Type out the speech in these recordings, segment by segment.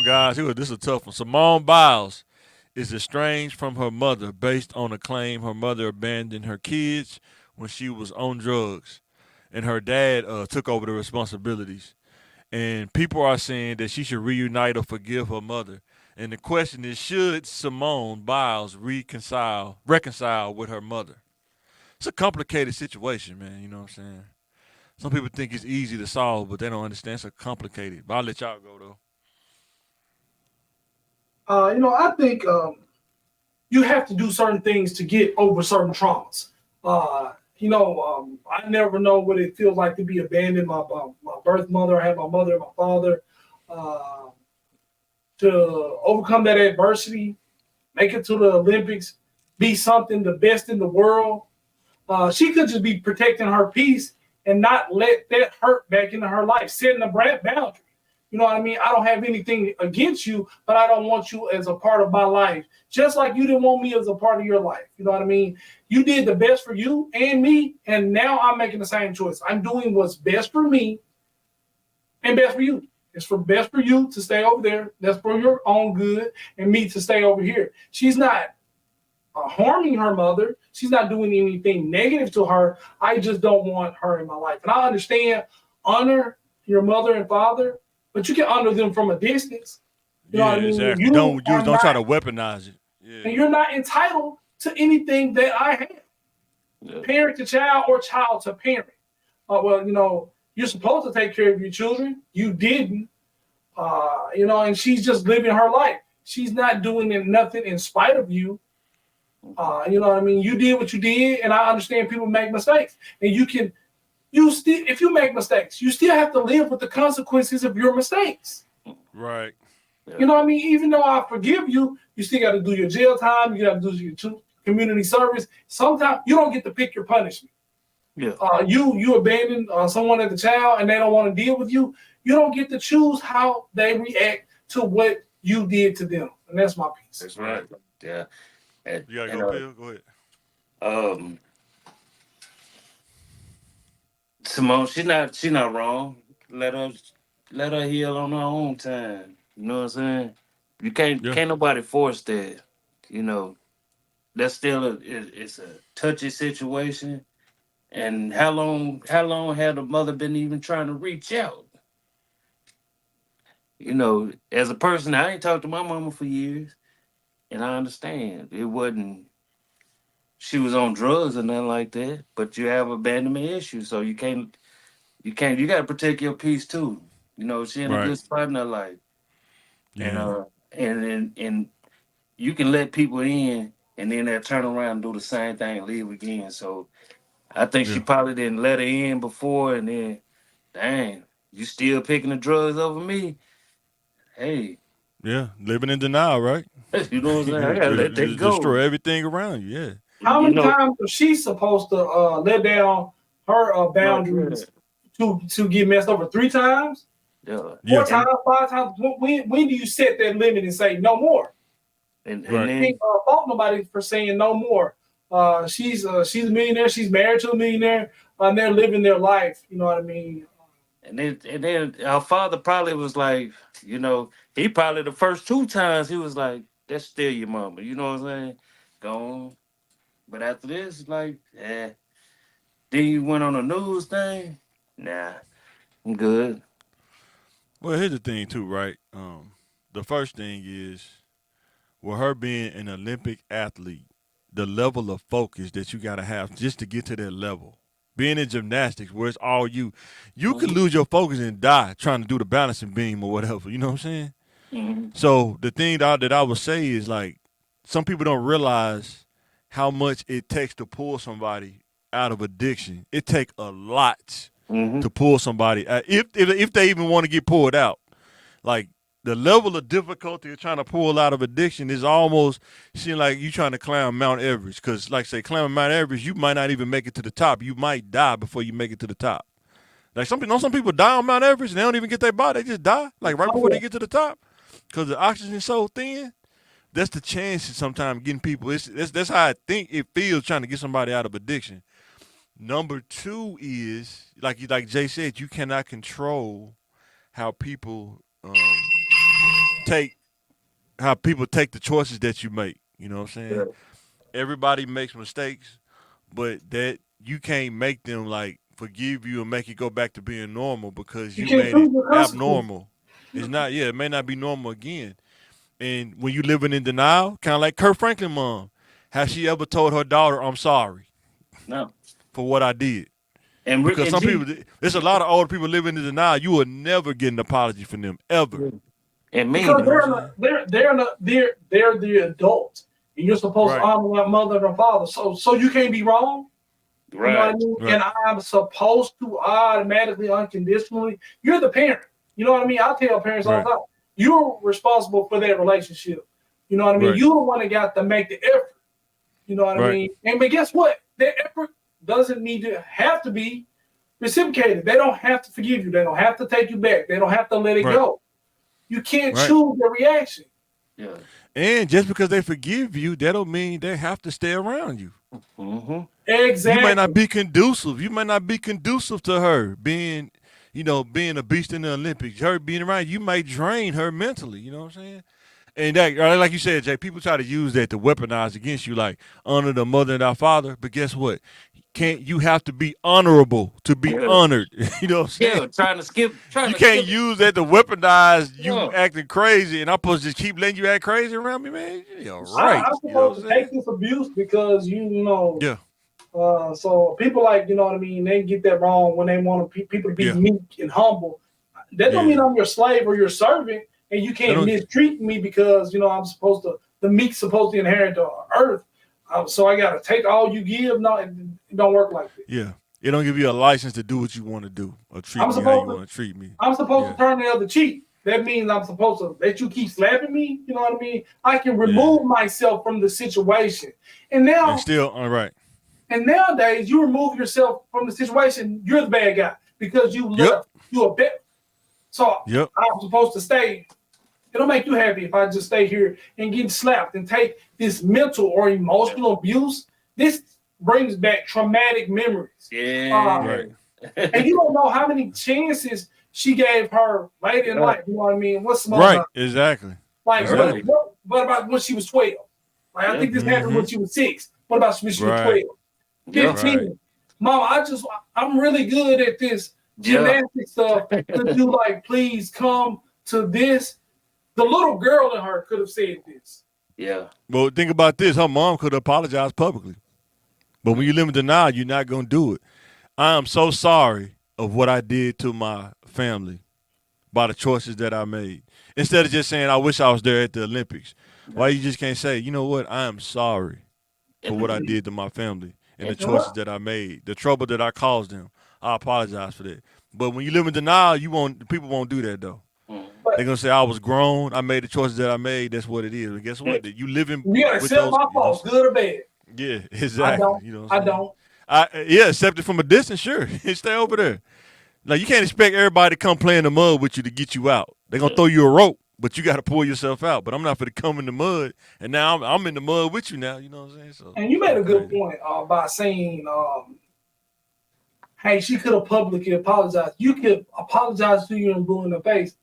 Guys, this is a tough one. Simone Biles is estranged from her mother based on a claim her mother abandoned her kids when she was on drugs, and her dad took over the responsibilities. And people are saying that she should reunite or forgive her mother. And the question is, should Simone Biles reconcile with her mother? It's a complicated situation, man. You know what I'm saying? Some people think it's easy to solve, but they don't understand it's a complicated. But I'll let y'all go though. I think you have to do certain things to get over certain traumas. I never know what it feels like to be abandoned. My birth mother, I had my mother and my father. Uh, to overcome that adversity, make it to the Olympics, be something the best in the world. She could just be protecting her peace and not let that hurt back into her life, setting a boundary. You know what I mean? I don't have anything against you, but I don't want you as a part of my life. Just like you didn't want me as a part of your life. You know what I mean? You did the best for you and me, and now I'm making the same choice. I'm doing what's best for me and best for you. It's for best for you to stay over there. That's for your own good, and me to stay over here. She's not harming her mother. She's not doing anything negative to her. I just don't want her in my life. And I understand honor your mother and father, but you can honor them from a distance. You know Yeah, what I mean? exactly. You are Don't try not, to weaponize it. Yeah. and you're not entitled to anything that I have. Yeah. Parent to child or child to parent. You're supposed to take care of your children. You didn't. And she's just living her life. She's not doing nothing in spite of you. You know what I mean? You did what you did, and I understand people make mistakes. And you still, if you make mistakes, you still have to live with the consequences of your mistakes. Right. You know what I mean? Even though I forgive you, you still got to do your jail time. You got to do your community service. Sometimes you don't get to pick your punishment. Yeah. You abandon someone as a child, and they don't want to deal with you. You don't get to choose how they react to what you did to them, and that's my piece. That's right. Yeah. And, You gotta and go, Bill. Go ahead. um, Simone, she not wrong. Let her let her heal on her own time. You know what I'm saying? You can't Yeah. can't nobody force that. You know that's still it's a touchy situation. And how long had the mother been even trying to reach out? As a person, I ain't talked to my mama for years, and I understand it wasn't she was on drugs or nothing like that. But you have abandonment issues, so you gotta protect your peace too. She in a Right. good spot in her life, and Yeah. you can let people in, and then they'll turn around and do the same thing and leave again. So I think she Yeah. probably didn't let her in before, and then, dang, you still picking the drugs over me? Hey, Yeah. Living in denial, right? you know what I'm saying? I gotta let that Destroy go. everything around you. Yeah. How You many know, times was she supposed to let down her no, yeah, boundaries to get messed over? 3 times, yeah, four Yeah. times, 5 times. When do you set that limit and say no more? and Right. Can't then fault nobody for saying no more. She's a millionaire. She's married to a millionaire, and they're living their life. You know what I mean? and then our father probably was like, he probably the first two times he was like, "That's still your mama." You know what I'm saying? Gone. But after this, like, then you went on a news thing. Nah, I'm good. Well, here's the thing too, right? The first thing is with her being an Olympic athlete, the level of focus that you gotta have just to get to that level. Being in gymnastics where it's all you could Hmm. lose your focus and die trying to do the balancing beam or whatever. You know what I'm saying? Hmm. So the thing that I would say is like some people don't realize how much it takes to pull somebody out of addiction. It takes a lot Hmm. to pull somebody out, if they even want to get pulled out. Like the level of difficulty of trying to pull out of addiction is almost seem like you trying to climb Mount Everest. Because like say climbing Mount Everest, you might not even make it to the top. You might die before you make it to the top. Like some people die on Mount Everest and they don't even get their body. They just die like right before Oh they get to the top because the oxygen is so thin. That's the chance sometimes getting people. That's how I think it feels trying to get somebody out of addiction. Number two is like Jay said, you cannot control how people take how people take the choices that you make. You know what I'm Yeah. saying? Everybody makes mistakes, but that you can't make them like forgive you and make it go back to being normal because You you can't made it prove the consequences. abnormal. It's not. Yeah, it may not be normal again. And when you living in denial, kind of like Kurt Franklin mom, has she ever told her daughter, "I'm sorry No. for what I did"? And Because and some G, people, there's a lot of older people living in denial. You will never get an apology from them ever. and me, Because You know what they're I'm not, saying? they're the adults, and you're supposed to Right, honor their mother and father. So you can't be wrong. You know what I right? mean? right, And I'm supposed to automatically, unconditionally. You're the parent. You know what I mean? I tell parents all right, the time, you're responsible for that relationship. You know what I mean? right, You're the one that got to make the effort. You know what I right, mean? And but guess what? That effort doesn't need to have to be reciprocated. They don't have to forgive you. They don't have to take you back. They don't have to let it right, go. You can't right. choose the reaction. Yeah. And just because they forgive you, that don't mean they have to stay around you. Mm-hmm. You may not Exactly. be conducive. You may not be conducive to her being, being a beast in the Olympics. Her being around you might drain her mentally. You know what I'm saying? And that, like you said, Jay, people try to use that to weaponize against you, like honor the mother and our father. But guess what? Can't you have to be honorable to be Yeah. honored? You know what I'm saying? Yeah. Trying You to can't skip. use that to weaponize you Yeah. acting crazy, and I'm supposed to just keep letting you act crazy around me, man. You're right. I'm You know supposed what to I'm take saying? this abuse because you know. Yeah, So people like you know what I mean. They get that wrong when they want people to be yeah, meek and humble. That don't mean yeah. I'm your slave or your servant, and you That can't don't. mistreat me because I'm supposed to. The meek's supposed to inherit the earth. So I got to take all you give. No, it don't work like that. Yeah, it don't give you a license to do what you want to do or treat I'm me how you supposed to. want to treat me. I'm supposed Yeah, to turn the other cheek. That means I'm supposed to let you keep slapping me. You know what I mean? I can yeah. remove myself from the situation. And And now, still, all right. and nowadays, you remove yourself from the situation. You're the bad guy because you Yep, left. You a bit. So yep. I'm supposed to stay. It'll make you happy if I just stay here and get slapped and take this mental or emotional abuse. This brings back traumatic memories. Uh, Yeah. Right, and you don't know how many chances she gave her later in Yeah. life. You know what I mean? What's Simone? right. Exactly, Like, Early. exactly. what about when she was 12? Like, I Yeah. think this happened when Mm-hmm. she was 6. What about when she was Right, 12? Yeah. right. 15. Mom, I'm really good at this Yeah. gymnastic stuff. Could you, like, please come to this? The little girl in her could have said this. Yeah. Well, think about this. Her mom could apologize publicly, but when you live in denial, you're not gonna do it. I am so sorry of what I did to my family by the choices that I made. Instead of just saying, I wish I was there at the Olympics. Why you just can't say, you know what, I am sorry for what I And, did to my family and the and, And what? choices that I made, the trouble that I caused them. I apologize for that. But when you live in denial, people won't do that though. mm, They're gonna say I was grown, I made the choices that I made, that's what it is. And guess what? That you living You gotta with accept those, my faults, good or bad. yeah, I exactly. don't. You know what I I'm saying? don't. Yeah, accept it from a distance, sure. Stay over there. Like you can't expect everybody to come play in the mud with you to get you out. They're gonna yeah. throw you a rope, but you got to pull yourself out. But I'm not gonna come in the mud, and now I'm in the mud with you now. You know what I'm saying? So And you it's made kind a of good crazy. point by saying, hey, she could have publicly apologized. You could apologize to you and blue in the face.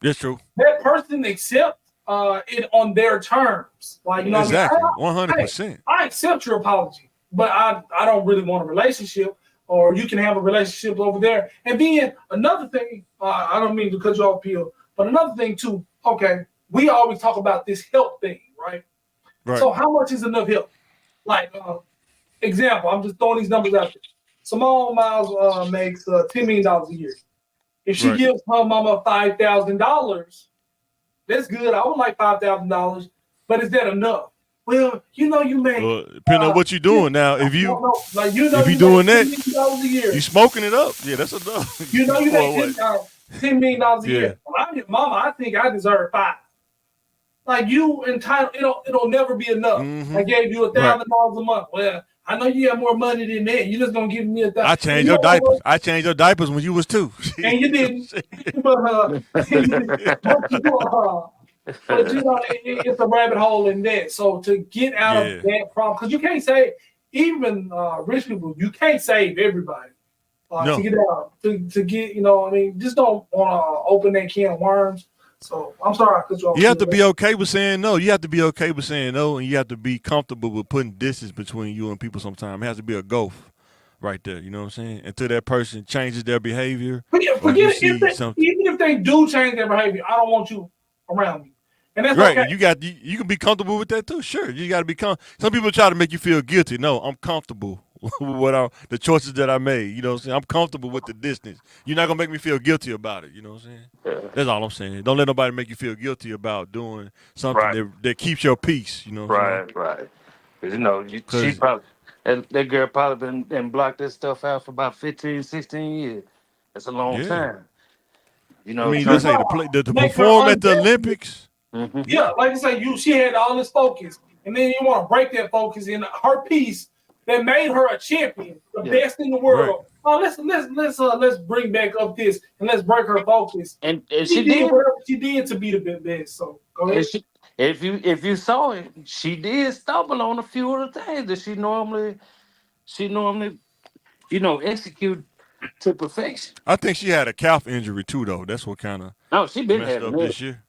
That's true. That person accept it on their terms. Like, you know what I mean? Exactly. Hey, 100%. I accept your apology, but I don't really want a relationship, or you can have a relationship over there. And then another thing, I don't mean to cut you off, Peel, but another thing too, okay, we always talk about this help thing, right? Right. So how much is enough help? Like, example, I'm just throwing these numbers out there. Simone Miles makes $10 million a year. If she Right. gives her mama $5,000, that's good. I would like $5,000, but is that enough? Well, you make Well, depending on what you're yeah, doing now, no, like if you you make doing ten that, million dollars a you year. smoking it up. Yeah, that's enough. You make Well, what? $10 million a Yeah. year. Well, mama, I think I deserve five. Like you entitled, it'll never be enough. I Mm-hmm. gave you a Right. thousand dollars a month. Well, I know you have more money than that. You just gonna give me a thousand. I And changed you your know diapers. what? I changed your diapers when you was two. And you didn't. But but it's a rabbit hole in that. So to get out of Yeah. that problem, because you can't say even rich people, you can't save everybody. To No. get out, to get, I mean, just don't want to open that can of worms. So I'm sorry I cut you off. You have to be okay with saying no. You have to be okay with saying no, and you have to be comfortable with putting distance between you and people sometimes. It has to be a gulf right there. You know what I'm saying? Until that person changes their behavior or you Forget it. see something. Even if they do change their behavior, I don't want you around me. And that's Right, okay. and you can be comfortable with that too. Sure, you got to be Some people try to make you feel guilty. No, I'm comfortable with the choices that I made. You know what I'm saying? I'm comfortable with the distance. You're not gonna make me feel guilty about it. You know what I'm saying? Yeah. That's all I'm saying. Don't let nobody make you feel guilty about doing something Right, that keeps your peace. You know what I'm saying? right. 'Cause, you know, she Because probably that girl probably been and blocked this stuff out for about 15, 16 years. That's a long yeah, time. You I know, mean, let's trying. say to Make her perform at the undesperate. Olympics. Mm-hmm. Yeah, Yeah, like I say, she had all this focus, and then you want to break that focus in her piece that made her a champion, the Yeah. best in the right. world. Oh, let's bring back up this and let's break her focus. And She she did did. whatever she did to be the best. So go And ahead. she, if you saw it, she did stumble on a few of the things that she normally execute to perfection. I think she had a calf injury too, though. That's what kind of No, she been messed having up it. this year.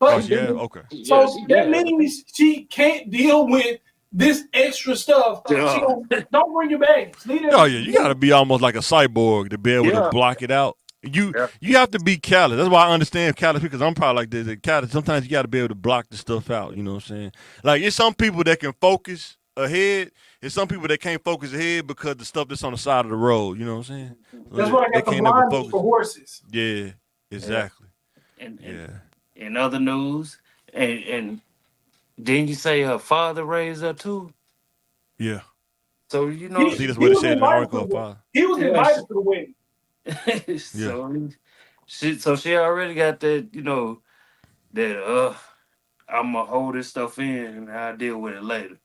Oh, She But she have? been, Okay. yeah, so she been that having means she can't deal with this extra stuff. She it. don't bring your baggage. Leave Oh that. yeah, you gotta be almost like a cyborg to be able to Yeah, block it out. You yeah. you have to be callous. That's why I understand callous because I'm probably like this. Callous. Sometimes you gotta be able to block the stuff out. You know what I'm saying? Like it's some people that can focus ahead, and some people that can't focus ahead because the stuff that's on the side of the road. You know what I'm saying? So That's why I they got the can't never blinders focus. for horses. Yeah, Yeah. exactly. And Yeah, in other news, and didn't you say her father raised her too? yeah. So I think that's He what it was said in the invited to article. the wedding. Father. He was Yeah. invited to the wedding. Yeah. So she already got that, that I'm gonna hold this stuff in and I'll deal with it later.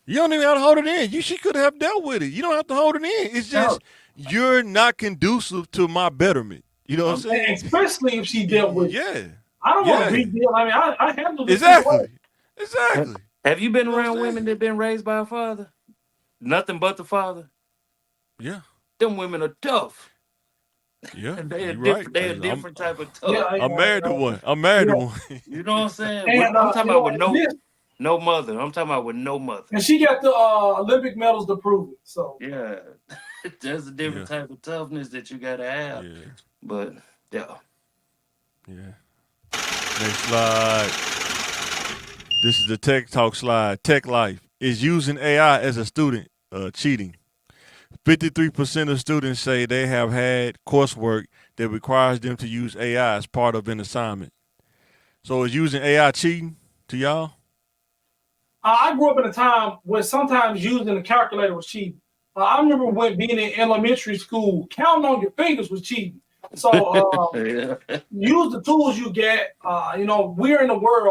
You don't even have to hold it in. She could have dealt with it. You don't have to hold it in. It's No, just you're not conducive to my betterment. You know what I'm I'm saying? Especially if she dealt with it. Yeah. I don't want a Yeah. big deal. I mean, I handled this Exactly. situation. have, Exactly. have you been You know what around I'm saying? women that been raised by a father? Nothing but the father. Yeah. Them women are tough. Yeah. And they are You're right. different. They a 'Cause different type of Yeah, tough. I'm married to one. I'm married yeah. to one. You know what I'm saying? And I'm talking about with and this, no mother. I'm talking about with no mother. and she got the Olympic medals to prove it. So Yeah, there's a different Yeah. type of toughness that you gotta have. Yeah. But yeah, Yeah. Next slide. This is the Tech Talk slide. Tech Life is using AI as a student cheating. 53% of students say they have had coursework that requires them to use AI as part of an assignment. So is using AI cheating to y'all? I grew up in a time where sometimes using a calculator was cheating. I remember when being in elementary school, counting on your fingers was cheating. So yeah. use the tools you get. We're in a world